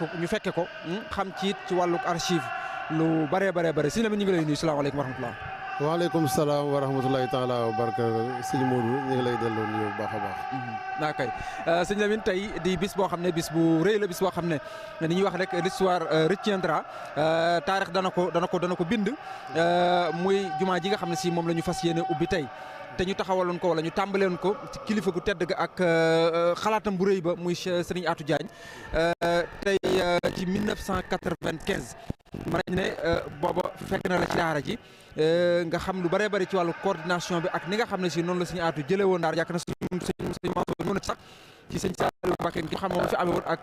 ñu fekke ko xam ci it ci wàlluk archive lu bare sëñ Lamine ñu ngi lay nuyu salaamaaleykum wa rahmatullah. waaleykum salaam wa rahmatulahi taala wa barakatu sëñ Modou ñu ngi lay delloo nuyu bu baax a baax. daa kay sëñ Lamine tey di bis boo xam ne bis bu rëy la bis boo xam ne ni ñuy wax rek l'histoire retiendra taarix dana ko bind muy jumaa ji nga xam ne si moom la ñu fas yéene ubbi tey te ñu taxawaloon ko wala ñu tàmbalewoon ko ci kilifa gu tedd ga ak xalaatam bu rëy ba muy Serigne Atou Diagne tey ci 1995 mën nañ ne booba fekk na la ci daara ji nga xam lu bëree bëri ci wàllu coordination bi ak ni nga xam ne si noonu la Serigne Atou jëlee woon daara yàgg na sëñ Mansour ñëw na ci sax ci sëñ Saliou Mbacké nga xam moom fi amee woon ak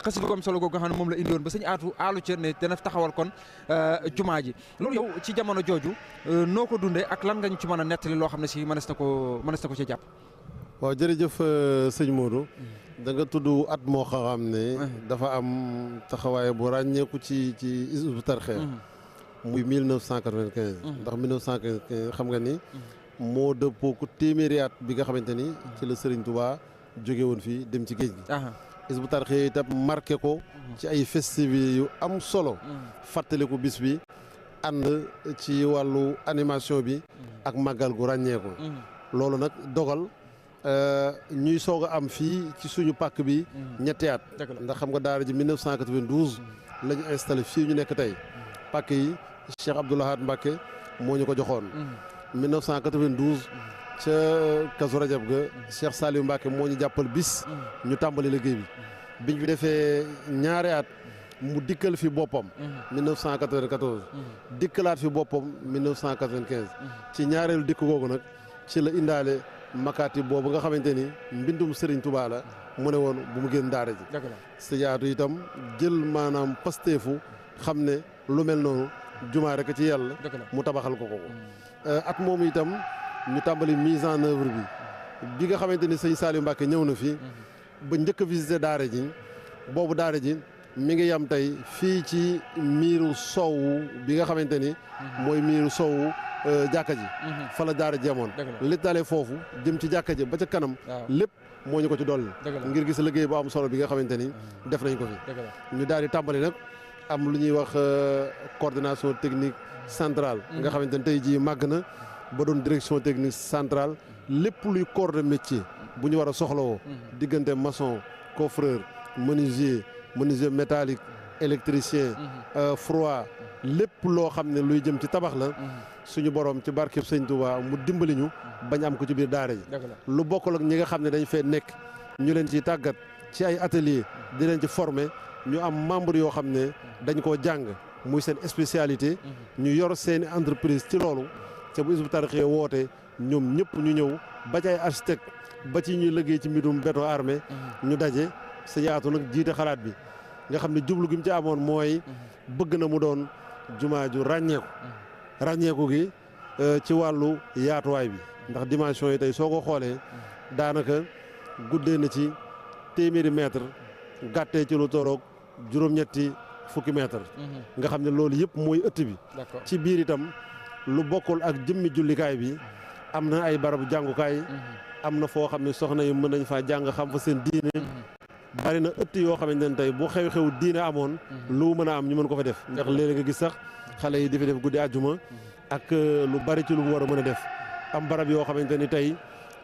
xasida gu am solo googu nga xam ne moom la indiwoon ba sëñ Atou aalu ca ne dana taxawal kon jumaa ji loolu yow ci jamono jooju noo ko dundee ak lan nga ñu ci mën a nettali loo xam ne si mënees na ko ci jàpp. waaw jërëjëf sëñ Modou da nga tudd at moo xam ne dafa am taxawaay bu ràññeeku ci Hizbut Tarqiyyah muy 1995 ndax 1995 xam nga ni moo dëppoo ku téeméeri at bi nga xamante ni ci la Serigne Touba jóge woon fii dem ci géej gi. Hizbut Tarqiyyah itam marqué ko ci ay festivités yu am solo fàttaliku bis bi ànd ci wàllu animation bi ak màggal gu ràññeeku loolu nag dogal ñuy soog a am fii ci suñu pàkk bi ñetti at ndax xam nga daara ji 1992 la ñu installé fii ñu nekk tey pàkk yi Cheikh Abdoul Ahad Mbacké moo ñu ko joxoon 1992 ca Kazu Rajab ga Cheikh Saliou Mbacké moo ñu jàppal bis ñu tàmbali liggéey bi biñ fi defee ñaari at mu dikkal fi boppam 1994 dikkalaat fi boppam 1995 ci ñaareelu dikk googu nag ci la indaale makaati boobu nga xamante ni mbindum Serigne Touba la mu ne woon bu mu génn daara ji Sëñ Atou itam jël maanaam pasteefu xam ne lu mel noonu jumaa rek ci yàlla mu tabaxal ko at moomu itam ñu tàmbali mise en œuvre bi nga xamante ni sëñ Saliou Mbacké ñëw na fi ba njëkk a visité daara ji boobu daara ji mi ngi yam tey fii ci miiru soowu bi nga xamante ni mooy miiru soowu jàkka ji fa la daara ji amoon li dalee foofu jëm ci jàkka ji ba ca kanam lépp moo ñu ko ci dolli ngir gis liggéey bu am solo bi nga xamante ni def nañ ko fi ñu daal di tàmbali nag am lu ñuy wax coordination technique centrale nga xamante ni tey jii màgg na ba doon direction technique centrale lépp luy corps de métier bu ñu war a soxlawoo diggante maçon coffreur menuisier métallique électricien froid lépp loo xam ne luy jëm ci tabax la suñu borom ci barkeb Sëñ Touba mu dimbali ñu bañ am ko ci biir daara ji lu bokkul ak ñi nga xam ne dañ fee nekk ñu leen ci tàggat ci ay atelier di leen ci former ñu am membre yoo xam ne dañ koo jàng muy seen spécialité ñu yor seeni entreprise ci loolu te bu Hizbut Tarqiyyah woote ñoom ñëpp ñu ñëw ba ci ay architecte ba ci ñuy liggéey ci mbirum béton armé ñu daje Sëñ Atou nag jiite xalaat bi nga xam ne jublu gi mu ci amoon mooy bëgg na mu doon jumaa ju ràññeeku gi ci wàllu yaatuwaay bi ndax dimension yi tey soo ko xoolee daanaka guddee na ci téeméeri mètre gàttee ci lu toroog juróom-ñetti fukki mètre nga xam ne loolu yëpp mooy ëtt bi ci biir itam lu bokkul ak jëmmi jullikaay bi am na ay barabu jàngukaay am na foo xam ne soxna yi mën nañ faa jàng xam fa seen diine bari na ëtt yoo xamante ne tey bu xew-xew diine amoon lu mën a am ñu mën ko fa def ndax léeg nga gis sax xale yi di fi def guddi àjjuma ak lu bari ci lu mu war a mën a def am barab yoo xamante ni tey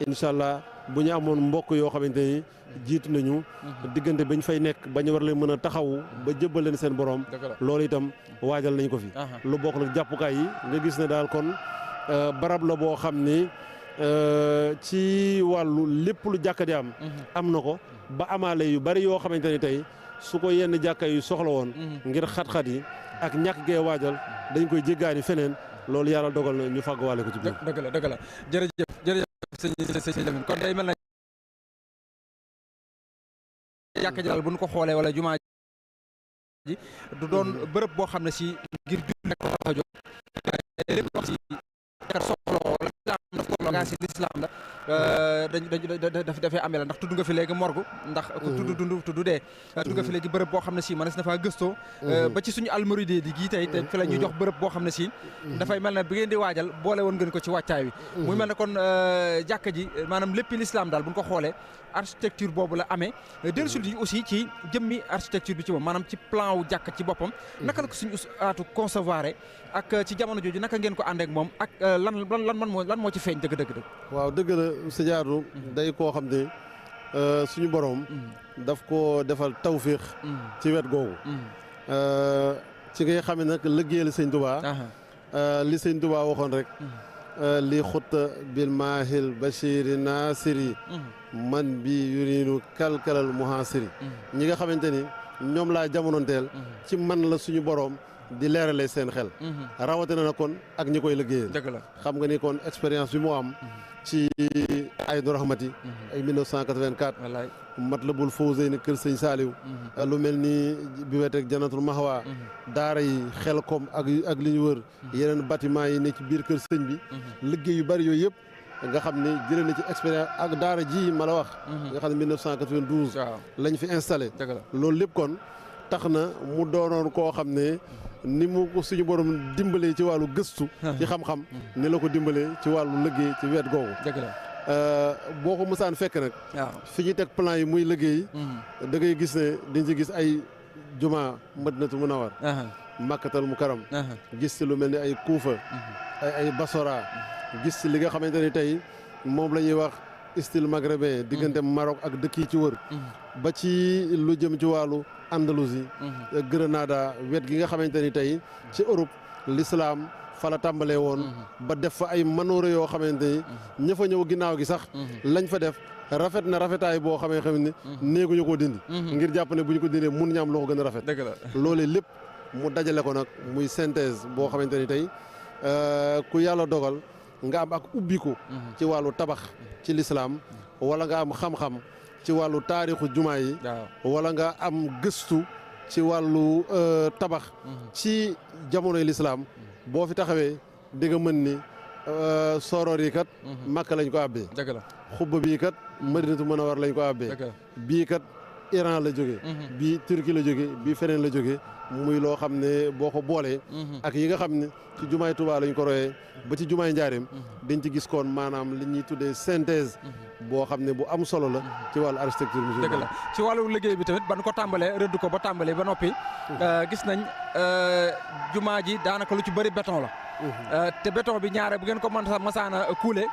incha allah bu ñu amoon mbokk yoo xamante ni jiitu nañu diggante bañ fay nekk ba ñu war leen mën a taxawu ba jëbbal leen seen borom loolu itam waajal nañ ko fi lu bokk nag jàppukaay yi nga gis ne daal kon barab la boo xam ni ci wàllu lépp lu jàkka di am na ko ba amaale yu bari yoo xamante ni tey su ko yenn jàkka yu soxla woon ngir xat-xat yi ak ñàkk gee waajal dañ koy jéggaani feneen loolu yàlla dogal na ñu fàgguwaale ko ci biir. dëgg la jërëjëf sëñ Lamine kon day mel na jàkka ji daal bu ñu ko xoolee wala jumaa ji du doon bërëb boo xam ne si ngir ju nekk ko tax a jóg lépp wax si soxla wala lislaam la dafay amee la ndax tudd nga fi léegi morgue ndax ku tudd dee tudd nga fi léegi bërëb boo xam ne si mënees na faa gëstoo ba ci suñu almoridé di gii tey te fi la ñuy jox bërëb boo xam ne si dafay mel ne bi ngeen di waajal boole woon ngeen ko ci wàccaay wi muy mel ne kon jàkka ji maanaam léppi l'islam daal bu ñu ko xoolee architecture boobu la amee dellusul yi aussi ci jëmmi architecture bi ci moom maanaam ci plan wu jàkka ci boppam naka la ko suñu aatu concevoir ak ci jamono jooju naka ngeen ko ànd ak moom ak lan moo ci feeñ dëgg. waaw dëgg la sëñ Aatu day koo xam ne suñu borom daf ko defal tawfiix ci wet googu ci ngay xamee nag liggéeyal sëñ Tuubaa li sëñ Tuubaa waxoon rek li xutta bil maahil bashiri nasiri man bi yuriinu kalkalal muhasiri ñi nga xamante ni ñoom laa jamonoonteel ci man la suñu borom di leerale seen xel rawatina na kon ak ñi koy liggéeyal xam nga ni kon expérience bi moo am ci Aynu Rahmati ay 1984 Matlabul Fawzayni kër sëñ Saaliw lu mel ni bi weteeg Jannatul Mahwa daara yi Xelkom ak li ñu wër yeneen bâtiment yi ne ci biir kër sëñ bi liggéey yu bari yooyu yëpp nga xam ne jëlee na ci expérience ak daara ji ma la wax nga xam ne 1992 lañ fi installé loolu lépp kon tax na mu doonoon koo xam ne ni mu ko suñu borom dimbalee ci wàllu gëstu ci xam-xam ni la ko dimbalee ci wàllu liggéey ci wet googu boo ko musaan fekk nag fi ñuy teg plan yi muy liggéey da ngay gis ne dañ ci gis ay juma Madinatu Munawwar Makkatal Mukarram gis ci lu mel ni ay Kuufa ay Basora gis ci li nga xamante ni tey moom la ñuy wax style maghrébin diggante Maroc ak dëkk yi ci wër ba ci lu jëm ci wàllu Andalousie Grenada wet gi nga xamante ni tey ci Europe l'islam fa la tàmbalee woon ba def fa ay manoore yoo xamante ni ña fa ñëw ginnaaw gi sax lañ fa def rafet na rafetaay boo xam ne néeguñu ko dindi ngir jàpp ne bu ñu ko dindee mun ñaam loo ko gën a rafet loolee lépp mu dajale ko nag muy synthèse boo xamante ni tey ku yàlla dogal nga am ak ubbiku ci wàllu tabax ci lislaam wala nga am xam-xam ci wàllu taarixu jumaa yi wala nga am gëstu ci wàllu tabax ci jamonoy lislaam boo fi taxawee di nga mën ni soroor yi kat Makka lañ ko àbbee xubba bii kat Madinatu Munawwara lañ ko àbbee bii kat Iran la jóge bii Turquie la jóge bii feneen la jóge muy loo xam ne boo ko boolee ak yi nga xam ne ci jumaay Tuubaa lañ ko royee ba ci jumaay Njaaréem dañ ci gis koon maanaam li ñuy tuddee synthèse boo xam ne bu am solo la ci wàllu architecture musulmane. dëgg la ci wàllu liggéey bi tamit ban ko tàmbalee rëdd ko ba tàmbalee ba noppi gis nañ jumaa ji daanaka lu ci bëri béton la te béton bi ñaare bu ngeen ko masaana kuule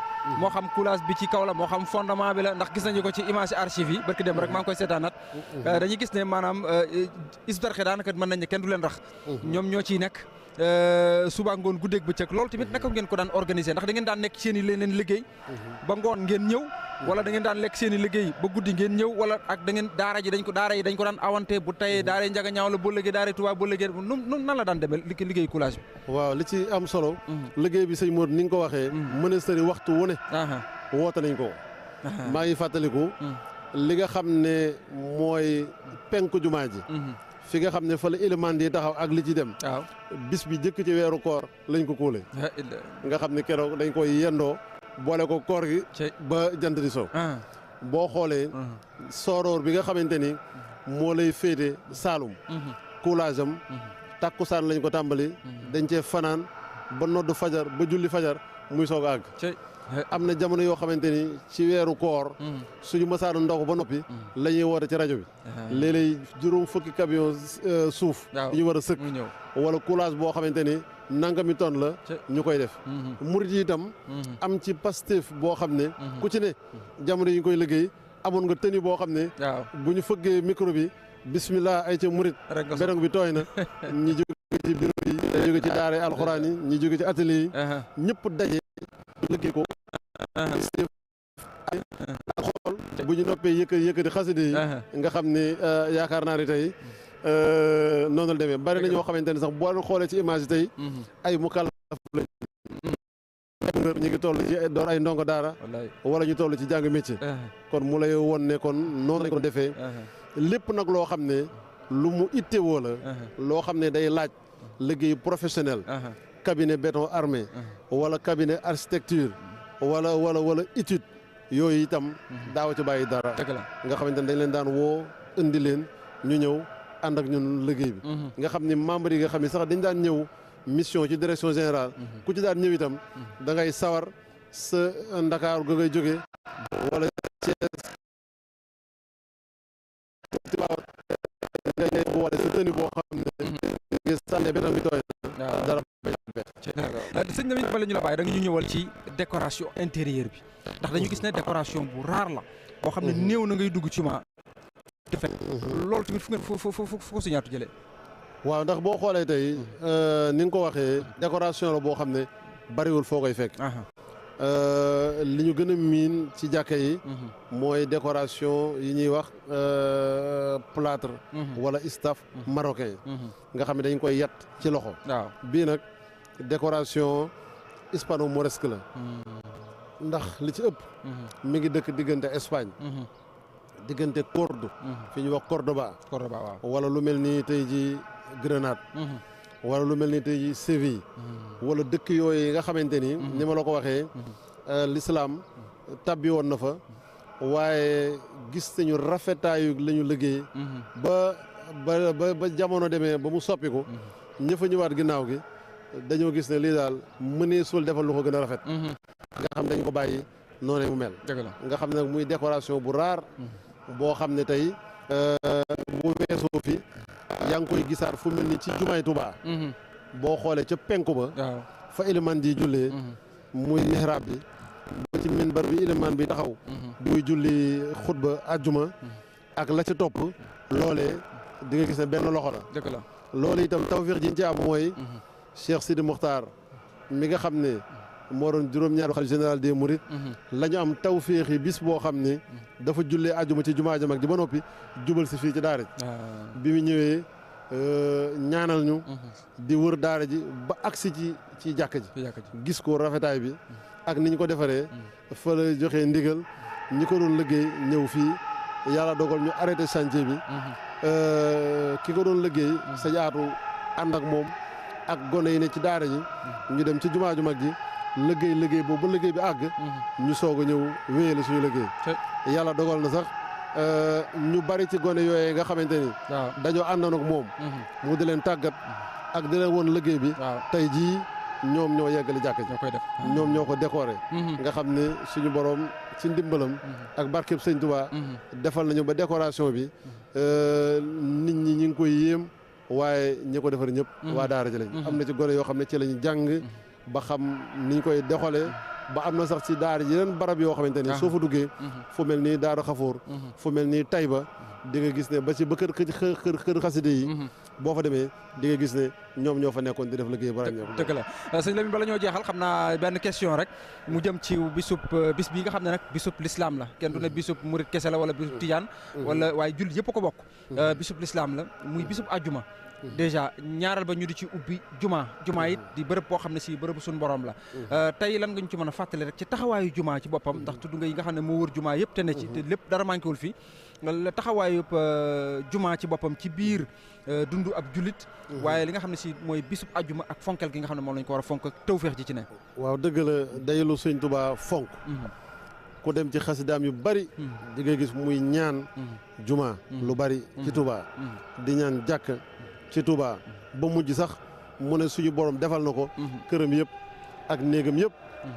moo xam coulage bi ci kaw la moo xam fondement bi la ndax gis nañu ko ci image archive yi barki dem rek maa ngi koy seetaanat dañuy gis ne maanaam Hizbut Tarqiyyah daanaka mën nañ ne kenn du leen rax ñoom ñoo ciy nekk suba ngoon guddeeg bëccëg loolu tamit naka ngeen ko daan organiser ndax da ngeen daan nekk seen i leneen liggéey ba ngoon ngeen ñëw wala da ngeen daan lekk seen i liggéey ba guddi ngeen ñëw wala ak da ngeen daara yi dañ ko daan awante bu tayee daara yi Njaga Ñaaw la boo liggéey daara Tuubaa boo liggéey nan la daan demee liggéey coulage bi waaw li ci am solo liggéey bi sëñ Modou ni nga ko waxee ministère yi waxtu wu ne woote nañ ko maa ngi fàttaliku li nga xam ne mooy penku jumaa ji fi nga xam ne fa la élément yi taxaw ak li ci dem bis bi jëkk ci weeru koor lañ ko kuule nga xam ne keroog dañ koy yendoo boole ko koor gi ba jant di so boo xoolee sooroor bi nga xamante ni moo lay féete Saalum coulage am takkusaan lañ ko tàmbali dañ cee fanaan ba nodd fajar ba julli fajar muy soog a àgg am na jamono yoo xamante ni ci weeru koor suñu masaanu ndox ba noppi la ñuy woote ci rajo bi léeg-léeg juróom fukki camion suuf yi ñu war a sëkk wala coulage boo xamante ni nangami tonne la ñu koy def murit yi itam am ci Pastef boo xam ne ku ci ne jamono yi ñu koy liggéey amoon nga tëni boo xam ne bu ñu fëggee micro bi bismillah ay ca murit berong bi tooy na ñi jóge ci bureau yi ñi jóge ci daara alxuraan yi ñi jóge ci atelier yi ñëpp daje liggéey ko xool bu ñu noppee yëkkati xasida yi nga xam ne yaakaar naa ne tey noonu la demee bari na ñoo xamante ne sax boo xoolee ci image yi tey ay mukallaf lañ ñu ngi toll ci door ay ndongo daara wala ñu toll ci jàng métier kon mu lay won ne kon noonu lañ ko defee lépp nag loo xam ne lu mu ittewoo la loo xam ne day laaj liggéey professionnel cabinet béton armé wala cabinet architecture wala étude yooyu itam daaw ci bàyyi dara. dëgg la nga xamante ne dañ leen daan woo indi leen ñu ñëw ànd ak ñun liggéey bi. nga xam ni membre yi nga xam ne sax dañ daan ñëw mission ci direction générale. ku ci daan ñëw itam da ngay sawar sa Ndakaaru ga ngay jógee wala Thiès ngay boole sa tenue boo xam ne nga sànne benn bi tooy na dara sëñ Lamine bala ñu la bàyyi da nga ñu ñëwal ci décoration intérieure bi ndax dañu gis ne décoration bu raar la boo xam ne néew na ngay dugg ci ma defet loolu tamit fu ngeen fu ko si ñaatu jëlee waaw ndax boo xoolee tey ni nga ko waxee décoration la boo xam ne bariwul foo koy fekk li ñu gën a miin ci jàkka yi mooy décoration yi ñuy wax plâtre wala istaf marocain nga xam ne dañ koy yat ci loxo waaw bii nag décoration hispano-mauresque la ndax li ci ëpp mi ngi dëkk diggante Espagne diggante Cordoue fi ñuy wax Cordoba waaw wala lu mel ni tey ji Grenade wala lu mel ni tey ji Séville wala dëkk yooyu nga xamante ni ma la ko waxee l'islam tabbi woon na fa waaye gis nañu rafetaayu la ñu liggéey ba jamono demee ba mu soppiku ña fa ñëwaat ginnaaw gi dañoo gis ne lii daal mënee sul defal lu ko gën a rafet nga xam dañ ko bàyyi noonu mu mel nga xam ne muy décoration bu raar boo xam ne tey bu weesoo fi yaa ngi koy gisaat fu mel ni ci jumaay Tuubaa boo xoolee ca penku ba fa ilimaan ji jullee muy mihrab bi ba ci minbar bi ilimaan bi taxaw buy julli xutba àjjuma ak la ci topp loolee di nga gis ne benn loxo la loolu itam tawfiix ji ñu ci am mooy Cheikh Sidi Mokhtar mi nga xam ne moo doon juróom-ñaari xalifa général des Mourides la ñu am tawfiix yi bis boo xam ne dafa jullee àjjuma ci jumaa ja mag ji ba noppi jubal si fii ci daara ji bi mu ñëwee ñaanal ñu di wër daara ji ba agsi ci jàkka ji gis ko rafetaay bi ak ni ñu ko defaree fa la joxee ndigal ñi ko doon liggéey ñëw fii yàlla dogal ñu arrêté chantier bi ki ko doon liggéey sa yaatu ànd ak moom ak gone yi ne ci daara ji ñu dem ci jumaa ju mag ji liggéey boobu ba liggéey bi àgg ñu soog a ñëw wéyale suñu liggéey yàlla dogal na sax ñu bari ci gone yooyee nga xamante ni dañoo àndoon ak moom mu di leen tàggat ak di leen woon liggéey bi tey jii ñoom ñoo yeggali jàkka ji ñoom ñoo ko décoré nga xam ne suñu borom ci ndimbalam ak barkeb Sëñ Tuubaa defal nañu ba décoration bi nit ñi ñi ngi koy yéem waaye ñi ko defar ñëpp waa daara ji lañ am na ci gone yoo xam ne ci lañu jàng ba xam niñ koy doxalee ba am na sax ci daara ji yeneen barab yoo xamante ni soo fa duggee fu mel nii Daara Xafoor fu mel nii Tayba di nga gis ne ba ci ba kër xaside yi boo fa demee di nga gis ne ñoom ñoo fa nekkoon di def liggéey ba ràññeeku. dëgg la sëñ Lamine bala ñoo jeexal xam naa benn question rek mu jëm ci bis bii nga xam ne nag bisub l'islam la kenn du ne bisub murit kese la wala bisub tijaan wala waaye jullit yëpp ko bokk bisub l'islam la muy bisub àjjuma déjà ñaaral ba ñu di ci ubbi jumaa it di bërëb boo xam ne si bërëb suñu borom la tey lan nga ñu ci mën a fàttali rek ci taxawaayu jumaa ci boppam ndax tudd nga yi nga xam ne moo wër jumaa yëpp te ne ci te lépp dara manqué wul fii la taxawaayu jumaa ci boppam ci biir dundu ab jullit waaye li nga xam ne si mooy bisub àjjuma ak fonkel gi nga xam ne moom lañ ko war a fonk ak tawféex ji ci ne waaw dëgg la dayalu Sëñ Tuubaa fonk ku dem ci xasidaam yu bari di nga gis muy ñaan jumaa lu bari ci Tuubaa di ñaan jàkk ci Touba ba mujj sax mu ne suñu borom defal na ko këram yëpp ak néegam yëpp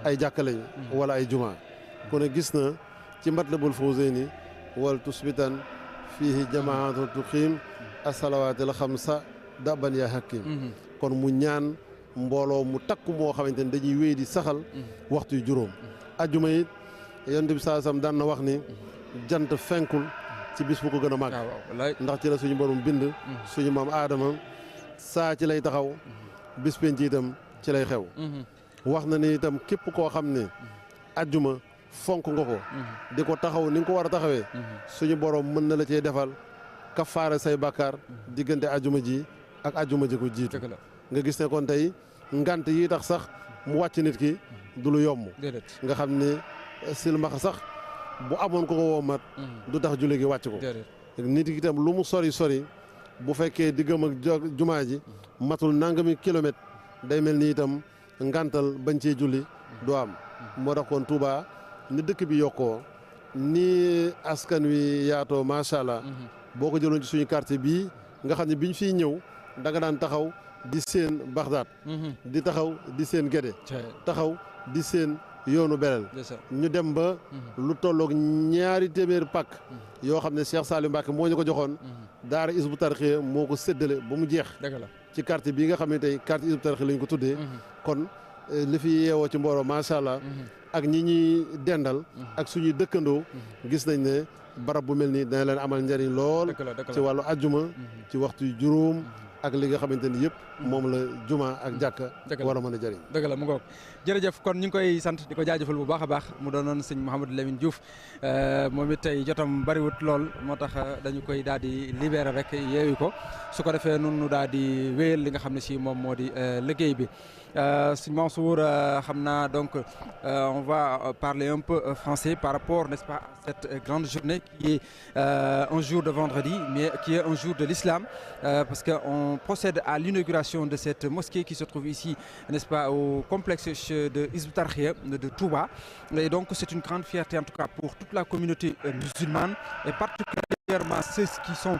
ay jàkka lañ wala ay juma ku ne gis na ci Matlabul Fawzayni wal tusbitan fiihi jamaatu tuqiim as-salawaatil xamsa daban yaa hakim kon mu ñaan mbooloo mu takku moo xamante ni dañuy wéy di saxal waxtu yu juróom ajjuma it Yonent bi saasam daan na wax ni jant fenkul ci bis bu ko gën a màgg ndax ci la suñu borom bind suñu maam aadama saa ci lay taxaw bis penc itam ci lay xew wax na ni itam képp koo xam ne ajjuma fonk nga ko di ko taxaw ni nga ko war a taxawee suñu borom mën na la cee defal kafaara say bàkkaar diggante ajjuma ji ak ajjuma ji ko jiitu nga gis ne kon tey ngant yi tax sax mu wàcc nit ki du lu yomb nga xam ne silmaxa sax bu amoon ko woomat du tax julli gi wàcc ko nit ki itam lu mu sori bu fekkee diggam ak jumaa ji matul nangami kilomètre day mel ni itam ngantal bañ cee julli du am moo tax kon Touba ni dëkk bi yokkoo ni askan wi yaatoo macha allah. boo ko jëloon ci suñu quartier bii nga xam ne biñ fiy ñëw da nga daan taxaw di seen Baxdaad. di taxaw di seen Gédé. taxaw di seen yoonu Belel. ñu dem ba lu tolloog 2 téeméeri pàkk yoo xam ne Cheikh Saliou Mbacké moo ñu ko joxoon. daara Hizbut Tarqiyyah moo ko séddale ba mu jeex. ci quartier bii nga xam ne tey quartier Hizbut Tarqiyyah lañ ko tuddee. kon li fi yeewoo ci mbooloo macha allah. ak ñi ñuy dendal. ak suñuy dëkkandoo. gis nañ ne barab bu mel nii dana leen amal njëriñ lool. ci wàllu ajjuma. ci waxtu juróom. ak li nga xamante ni yëpp moom la juma ak jàkka war a mën a jëriñ. dëgg la mu ngoog jërëjëf kon ñu ngi koy sant di ko jaajëfal bu baax a baax mu doonoon sëñ Mouhamadou Lamine Diouf moom it tey jotam bariwut lool moo tax dañu koy daal di libéré rek yeewi ko su ko defee nun daal di wéyal li nga xam ne si moom moo di liggéey bi. Sëñ Mansour xam naa donc on va parler un peu français par rapport n'est-ce pas à cette grande journée qui est un jour de vendredi mais qui est un jour de l'islam parce que on procède à l'inauguration de cette mosquée qui se trouve ici n'est-ce pas au complexe de Hizbut Tarqiyyah de Touba et donc c'est une grande fierté en tout cas pour toute la communauté musulmane et particulièrement ceux qui sont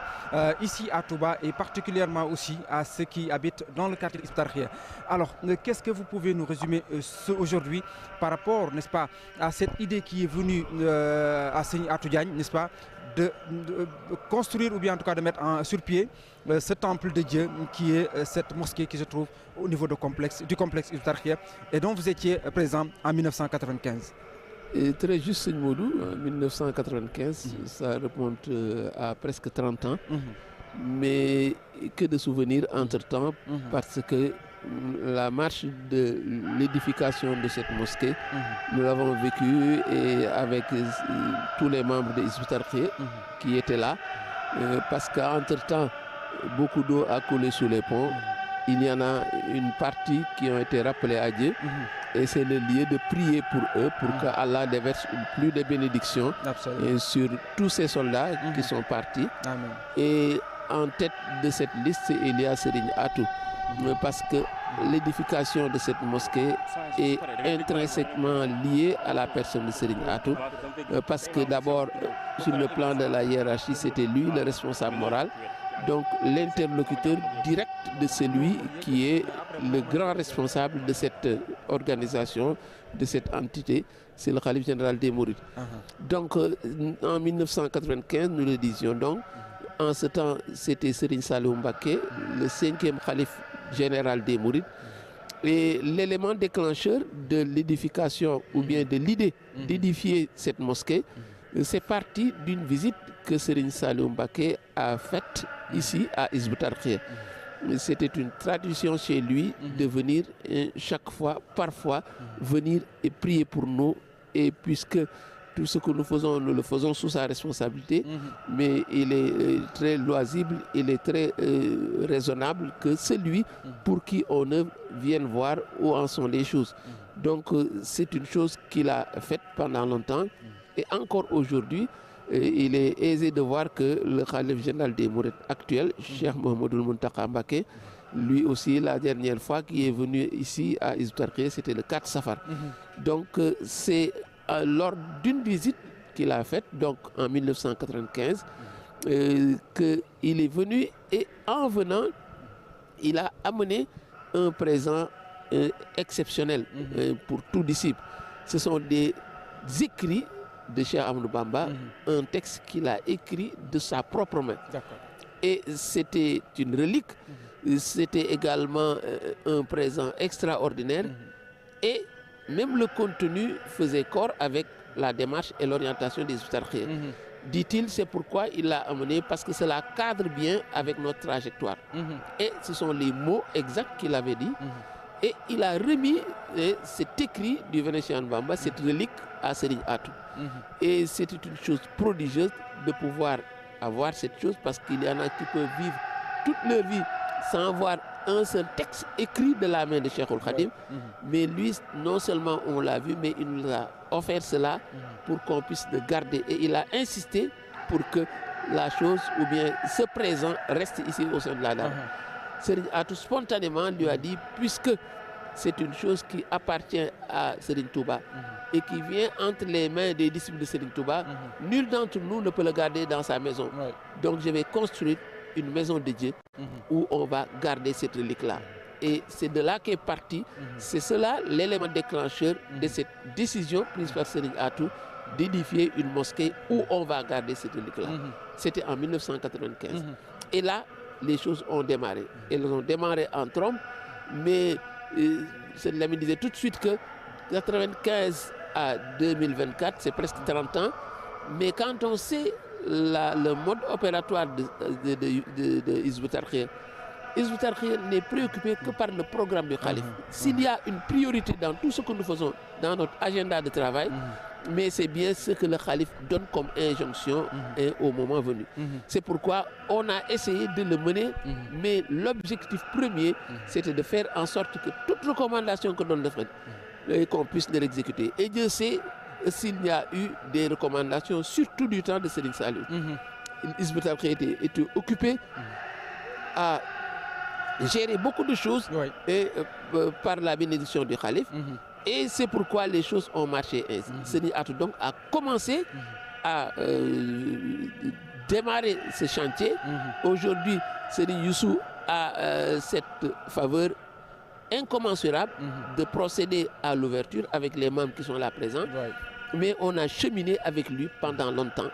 ici à Touba et particulièrement aussi à ceux qui habitent dans le quartier Hizbut Tarqiyyah. Alors qu'est-ce que vous pouvez nous résumer aujourd'hui par rapport, n'est-ce pas, à cette idée qui est venue à Seigne Atou Diagne, n'est-ce pas, de construire ou bien en tout cas de mettre sur pied ce temple de Dieu qui est cette mosquée qui se trouve au niveau du complexe Hizbut Tarqiyyah et dont vous étiez présent en 1995. Et très juste, Seigne Modou, en 1995, ça remonte à presque 30 ans, mais que de souvenirs entre-temps parce que la marche de l'édification de cette mosquée, nous l'avons vécu et avec tous les membres de Hizbut Tarqiyyah qui étaient là, parce qu'entre-temps, beaucoup d'eau a coulé sous les ponts. Il y en a une partie qui ont été rappelés à Dieu et c'est le lieu de prier pour eux, pour qu'Allah déverse plus de bénédictions sur tous ces soldats qui sont partis. Amen. Et en tête de cette liste, il y a Serigne Atou. Parce que l'édification de cette mosquée est intrinsèquement liée à la personne de Serigne Atou. Parce que d'abord, sur le plan de la hiérarchie, c'était lui le responsable moral. Donc l'interlocuteur direct de celui qui est le grand responsable de cette organisation, de cette entité, c'est le khalife général des Mourides. Donc en 1995, nous le disions donc, en ce temps, c'était Serigne Saliou Mbacké, le 5e khalife général des Mourides. Et l'élément déclencheur de l'édification ou bien de l'idée d'édifier cette mosquée, c'est parti d'une visite que Serigne Saliou Mbacké a faite ici à Hizbut Tarqiyyah. C'était une tradition chez lui de venir chaque fois, parfois, venir et prier pour nous. Et puisque tout ce que nous le faisons sous sa responsabilité, mais il est très loisible, il est très raisonnable que celui pour qui on œuvre vienne voir où en sont les choses. Donc c'est une chose qu'il a faite pendant longtemps et encore aujourd'hui, il est aisé de voir que le khalife général des Mourides actuel, Cheikh Mouhamadoul Mountakha Mbacké, lui aussi la dernière fois qui est venu ici à Hizbut Tarqiyyah, c'était le 4 Safar. Donc c'est lors d'une visite qu'il a faite, donc en 1995, qu'il est venu et en venant, il a amené un présent exceptionnel pour tout disciple. Ce sont des écrits de Cheikh Ahmadou Bamba, un texte qu'il a écrit de sa propre main. Et c'était une relique, c'était également un présent extraordinaire et même le contenu faisait corps avec la démarche et l'orientation des Hizbut Tarqiyyah. Dit-il, c'est pourquoi il l'a amené, parce que cela cadre bien avec notre trajectoire. Et ce sont les mots exacts qu'il avait dit. Et il a remis cet écrit du Vénitien Bamba, cette relique à Serigne Atou. Et c'était une chose prodigieuse de pouvoir avoir cette chose, parce qu'il y en a qui peuvent vivre toute leur vie sans voir un seul texte écrit de la main de Cheikhoul Khadim. Mais lui, non seulement on l'a vu, mais il nous a offert cela pour qu'on puisse le garder. Et il a insisté pour que la chose, ou bien ce présent, reste ici au sein de la dame. Serigne Atou spontanément lui a dit, puisque c'est une chose qui appartient à Serigne Touba et qui vient entre les mains des disciples de Serigne Touba. Nul d'entre nous ne peut le garder dans sa maison. Donc je vais construire une maison de Dieu où on va garder cette relique-là. Et c'est de là qu'est parti, c'est cela l'élément déclencheur de cette décision prise par Serigne Atou d'édifier une mosquée où on va garder cette relique-là. C'était en 1995. Et là, les choses ont démarré. Elles ont démarré en trompe, mais Serigne Lamine disait tout de suite que 1995 à 2024, c'est presque 30 ans. Mais quand on sait le mode opératoire de Hizb ut-Tarqiyyah, Hizb ut-Tarqiyyah n'est préoccupé que par le programme du Khalif. S'il y a une priorité dans tout ce que nous faisons, dans notre agenda de travail, mais c'est bien ce que le Khalif donne comme injonction au moment venu. C'est pourquoi on a essayé de le mener, mais l'objectif premier, c'était de faire en sorte que toute recommandation que donne le frère, qu'on puisse l'exécuter. Et Dieu sait s'il y a eu des recommandations, surtout du temps de Serigne Saliou. Hizb ut-Tarqiyyah était occupé à gérer beaucoup de choses et, par la bénédiction du Khalif. Et c'est pourquoi les choses ont marché ainsi. Serigne Atou donc a commencé à démarrer ce chantier. Aujourd'hui, Serigne Youssou a cette faveur incommensurable de procéder à l'ouverture avec les membres qui sont là présents. Mais on a cheminé avec lui pendant longtemps.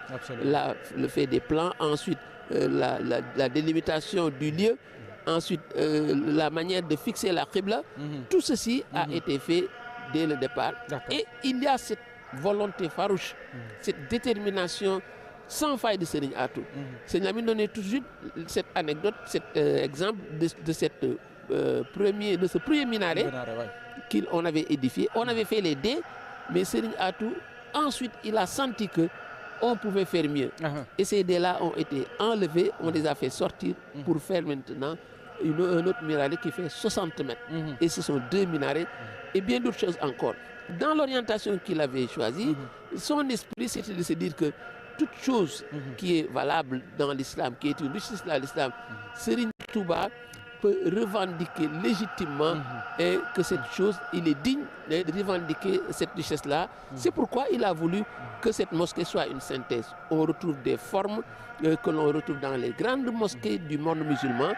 Le fait des plans, ensuite la délimitation du lieu, ensuite la manière de fixer la qibla. Tout ceci a été fait dès le départ. Et il y a cette volonté farouche, cette détermination sans faille de Serigne Atou. Serigne Lamine donnait tout de suite cette anecdote, cet exemple de ce premier minaret qu'on avait édifié. On avait fait les dés, mais Serigne Atou, ensuite, il a senti que on pouvait faire mieux. Et ces dés-là ont été enlevés, on les a fait sortir pour faire maintenant un autre minaret qui fait 60 mètres. Et ce sont 2 minarets et bien d'autres choses encore. Dans l'orientation qu'il avait choisie, son esprit, c'était de se dire que toute chose qui est valable dans l'islam, qui est une richesse dans l'islam, Serigne Touba peut revendiquer légitimement et que cette chose, il est digne de revendiquer cette richesse-là. C'est pourquoi il a voulu que cette mosquée soit une synthèse. On retrouve des formes que l'on retrouve dans les grandes mosquées du monde musulman,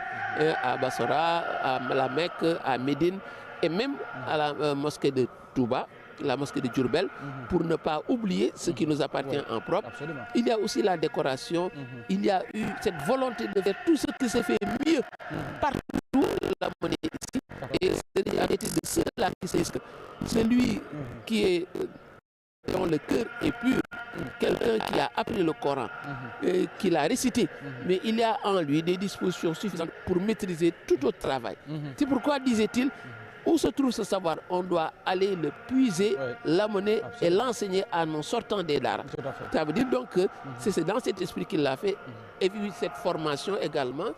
à Bassora, à la Mecque, à Médine, et même à la mosquée de Touba, la mosquée de Diourbel, pour ne pas oublier ce qui nous appartient en propre. Il y a aussi la décoration, il y a eu cette volonté de faire tout ce qui se fait mieux partout la monnaie ici. Et il a été de ceux-là qui se disent que celui qui est dont le cœur est pur, quelqu'un qui a appris le Coran, qui l'a récité, mais il y a en lui des dispositions suffisantes pour maîtriser tout autre travail. C'est pourquoi, disait-il, où se trouve ce savoir, on doit aller le puiser, l'amener et l'enseigner à nos sortants des daras. Ça veut dire donc que c'est dans cet esprit qu'il l'a fait. Et puis cette formation également,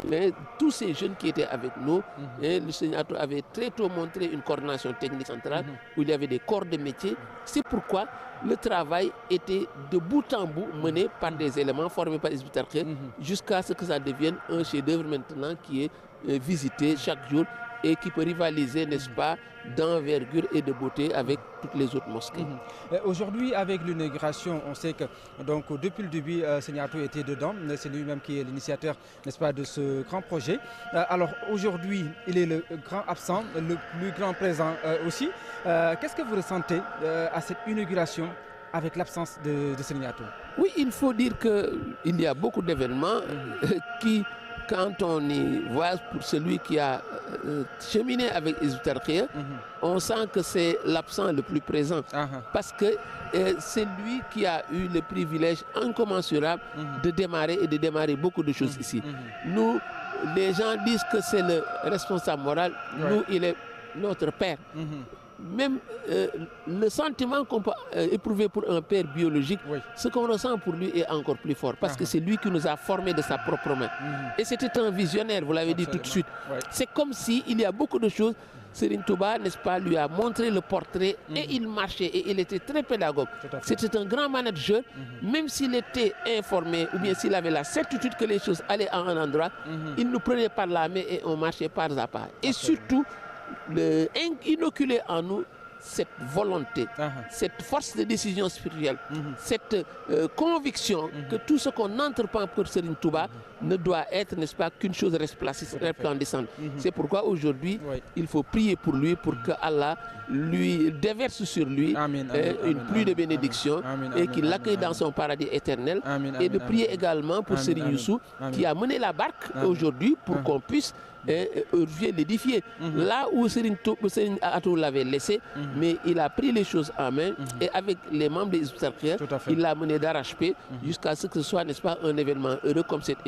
mais tous ces jeunes qui étaient avec nous, le Serigne Atou avait très tôt montré une coordination technique centrale où il y avait des corps de métier. C'est pourquoi le travail était de bout en bout mené par des éléments formés par Hizb ut-Tarqiyyah jusqu'à ce que ça devienne un chef-d'œuvre maintenant qui est visité chaque jour et qui peut rivaliser, n'est-ce pas, d'envergure et de beauté avec toutes les autres mosquées. Aujourd'hui, avec l'inauguration, on sait que donc depuis le début, Serigne Atou était dedans. C'est lui-même qui est l'initiateur, n'est-ce pas, de ce grand projet. Alors aujourd'hui, il est le grand absent, le plus grand présent aussi. Qu'est-ce que vous ressentez à cette inauguration avec l'absence de Serigne Atou? Oui, il faut dire qu'il y a beaucoup d'événements qui, quand on y voit pour celui qui a cheminé avec Hizb ut-Tarqiyyah, on sent que c'est l'absent le plus présent. Parce que c'est lui qui a eu le privilège incommensurable de démarrer beaucoup de choses ici. Nous, les gens disent que c'est le responsable moral. Nous, il est notre père. Même le sentiment qu'on peut éprouver pour un père biologique, ce qu'on ressent pour lui est encore plus fort parce que c'est lui qui nous a formés de sa propre main. Et c'était un visionnaire, vous l'avez dit tout de suite. C'est comme si il y a beaucoup de choses. Serigne Touba, n'est-ce pas, lui a montré le portrait et il marchait et il était très pédagogue. C'était un grand manager, même s'il était informé ou bien s'il avait la certitude que les choses allaient à un endroit, il nous prenait par la main et on marchait pas à pas. Et surtout, inoculer en nous cette volonté, cette force de décision spirituelle, cette conviction que tout ce qu'on entreprend pour Serigne Touba ne doit être, n'est-ce pas, qu'une chose resplendissante. C'est pourquoi aujourd'hui, il faut prier pour lui, pour que Allah lui déverse sur lui une pluie de bénédiction et qu'il l'accueille dans son paradis éternel. Et de prier également pour Serigne Youssou qui a mené la barque aujourd'hui pour qu'on puisse l'édifier. Là où Serigne Atou l'avait laissé, mais il a pris les choses en main et avec les membres des Hizbut Tarqiyyah, il l'a mené d'arrache-pied jusqu'à ce que ce soit, n'est-ce pas, un événement heureux comme cette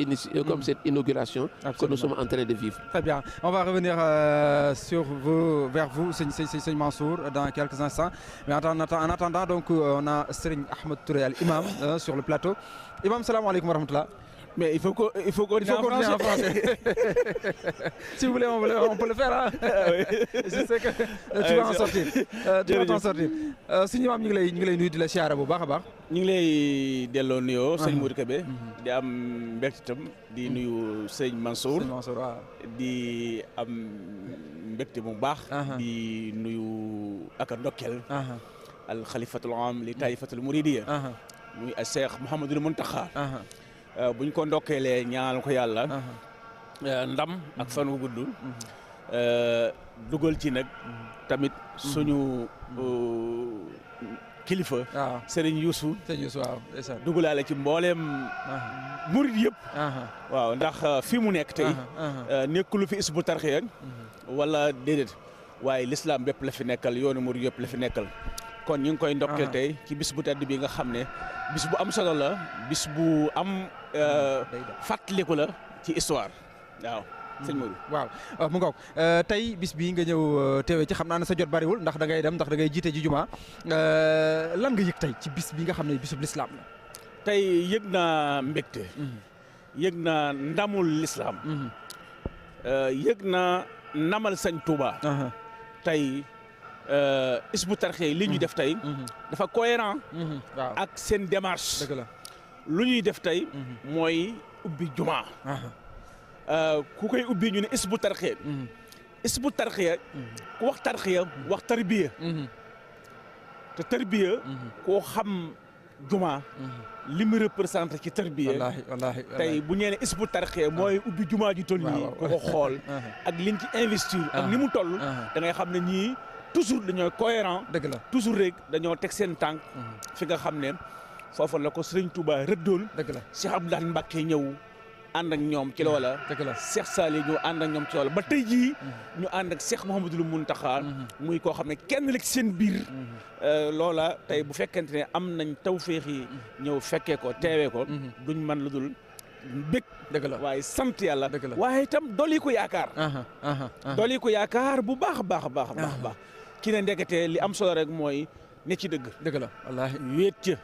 inauguration que nous sommes en train de vivre. Très bien. On va revenir vers vous, Serigne Mansour, dans quelques instants. Mais en attendant, donc, on a Serigne Ahmed Touré Al Imam sur le plateau. Imam, salam alaikum wa rahmatullah. Mais il faut continuer en français. Si vous voulez, on peut le faire. Hein? Je sais que tu vas en sortir. Tu vas t'en sortir. Sëñ Imam ñu ngi lay nuyu di la siyaare bu baax a baax. ñu ngi lay delloo nuyoo sëñ Modou Kébé. di am mbégte itam di nuyu sëñ Mansour. Waaw. di am mbégte bu baax. di nuyu ak a ndokkeel. al xalifatul am li taifatul muridiyya. muy a Cheikh Mouhamadul Mountakha. buñ ko ndokkeelee ñaanal ko yàlla ndam ak fan wu gudd dugal ci nag tamit suñu kilifa Serigne Youssou waaw dugalaale ci mbooleem murid yëpp waaw ndax fi mu nekk tey nekkulu fi Hizbut Tarqiyyah wala déedéet waaye l'islam bépp la fi nekkal yoonu murid yëpp la fi nekkal kon ñu ngi koy ndokkeel tey ci bis bu tedd bi nga xam ne bis bu am solo la bis bu am fàttaliku la ci histoire waaw sëñ Modou waaw mu ngoog tey bis bii nga ñëw teewee ci xam naa ne sa jot bariwul ndax da ngay dem ndax da ngay jiite ji juma lan nga yëg tey ci bis bi nga xam ne bisub lislaam la tey yëg naa mbégte yëg naa ndamul lislaam yëg naa ndamal sëñ Touba tey Hizbut Tarqiyyah li ñuy def tey dafa cohérent ak seen démarche dëgg la lu ñuy def tey mooy ubbi juma ku koy ubbi ñu ne Hizbut Tarqiyyah Hizbut Tarqiyyah ku wax tarqiya wax tarbiya te tarbiya koo xam juma li mu représenté ci tarbiya wallaahi tey bu ñee ne Hizbut Tarqiyyah mooy ubbi juma ji toll nii ku ko xool ak liñ ci investir ak ni mu toll da ngay xam ne ñii toujours dañoo cohérent dëgg la toujours rek dañoo teg seen tànk fi nga xam ne foofa la ko Serigne Touba rëddoon dëgg la Cheikh Abdoulaye Mbacké ñëw ànd ak ñoom ci loola dëgg la Cheikh Saliou ñëw ànd ak ñoom ci loola ba tey jii ñu ànd ak Cheikh Mouhamadoul Mountakha muy koo xam ne kenn la ci seen biir loola tey bu fekkente ne am nañ tawféex yi ñëw fekkee ko teewee ko duñ mën lu dul bég dëgg la waaye sant yàlla dëgg la waaye itam dolli ko yaakaar dolli ko yaakaar bu baax a baax a baax a baax ki ne ndekete li am solo rek mooy ne ci dëgg la wallaahi wéet ca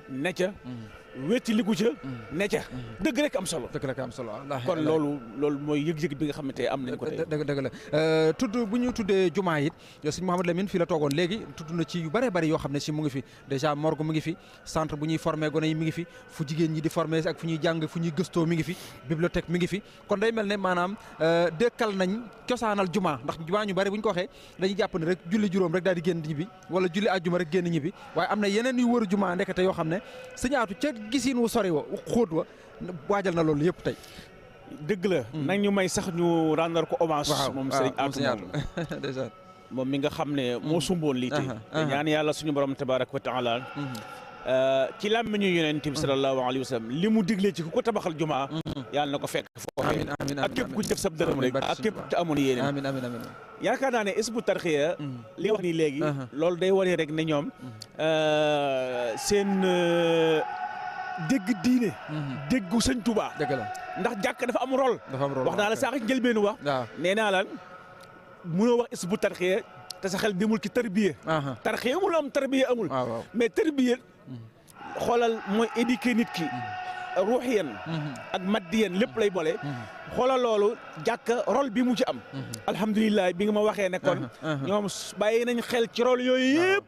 ne ca wéeti ligu ca ne ca dëgg rek am solo wallaahi kon loolu mooy yëg-yëg bi nga xamante am nañ ko tey dëgg la tudd bu ñu tuddee jumaa it sëñ Mouhamadou Lamine fii la toogoon léegi tudd na ci yu bëree bëri yoo xam ne si mu ngi fi déjà morgue mu ngi fi centre bu ñuy formé gone yi mi ngi fi fu jigéen ñi di formé ak fu ñuy jàng fu ñuy gëstoo mi ngi fi bibliothèque mi ngi fi kon day mel ne maanaam dëkkal nañ cosaanal jumaa ndax jumaa ñu bëri bu ñu ko waxee dañuy jàpp ne rek julli juróom rek daal di génn ñibbi wala julli àjjuma rek génn ñibbi waaye am na yeneen yu wëru jumaa ndekete yoo xam ne sëñ Atou ca gisiin wu sori wa xóot wa waajal na loolu yëpp tey dëgg la nag ñu may sax ñu rendre ko hommage moom Serigne Atou moom mi nga xam ne moo sumboon lii tey te ñaan yàlla suñu borom tabaraka wa taala ci làmmiñu yonent bi sallallahu alayhi wa sallam li mu digle ci ku ko tabaxal jumaa yàlla na ko fekk foofee ak képp ku def sab dërëm rek ak képp te amoon yéene amiin yaakaar naa ne Hizbut Tarqiyyah li wax nii léegi loolu day wane rek ne ñoom seen dégg diine déggu sëñ Touba dëgg la ndax jàkk dafa am rôle wax naa la sax ci njëlbeenu wax nee naa la mënoo wax Hizbut Tarqiyyah te sa xel demul ci tarbiya tarqiya amul am tarbiya amul mais tarbiya xoolal mooy éduquer nit ki ruuxiyan ak maddiyan lépp lay boole xoolal loolu jàkka rôle bi mu ci am alhamdulilah bi nga ma waxee ne kon ñoom bàyyi nañ xel ci rôle yooyu yëpp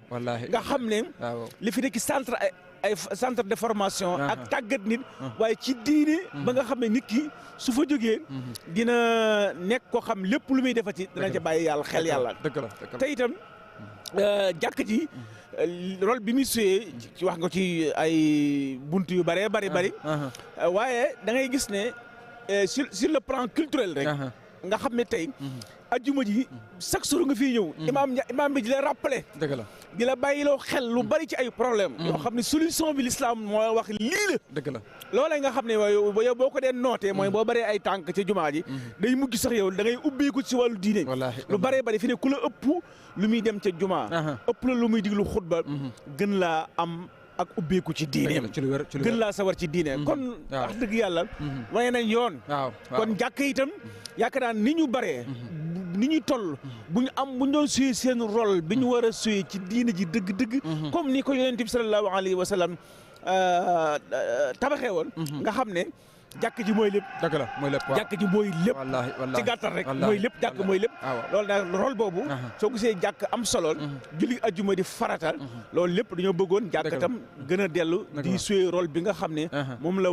nga xam ne li fi nekk centre ay centre de formation ak tàggat nit waaye ci diine ba nga xam ne nit ki su fa jógee dina nekk ko xam lépp lu muy defati dana ca bàyyi yàlla xel yàlla te itam jàkk ji rôle bi muy suyee ci wax nga ci ay buntu yu bëree bari waaye da ngay gis ne sur le plan culturel rek nga xam ne tey ajjuma ji chaque jour nga fiy ñëw imaam bi di la rappelé dëgg la di la bàyyiloo xel lu bari ci ay problème yoo xam ne solution bi l'islam moo wax lii la dëgg la loolee nga xam ne yow boo ko dee nootee mooy boo baree ay tànk ci jumaa ji day mujj sax yow da ngay ubbeeku ci wàllu diine lu baree bari fi ne ku la ëpp lu muy dem ca jumaa ëpp la lu muy diglu xutba gën laa am ak ubbeeku ci diineem gën laa sawar ci diine kon wax dëgg yàlla wane nañ yoon kon jàkk itam yaakaar naa ni ñu baree ni ñu toll bu ñu doon suyee seen rôle bi ñu war a suyee ci diine ji dëgg-dëgg comme ni ko yonent bi sallallahu alayhi wa sallam tabaxee woon nga xam ne jàkk ji mooy lépp dëgg la mooy lépp jàkk ji mooy lépp ci gàttal rek mooy lépp jàkk mooy lépp loolu nag rôle boobu soo gisee jàkk am solo julli ajjuma di farata loolu lépp dañoo bëggoon jàkk tam gën a dellu di suyee rôle bi nga xam ne moom la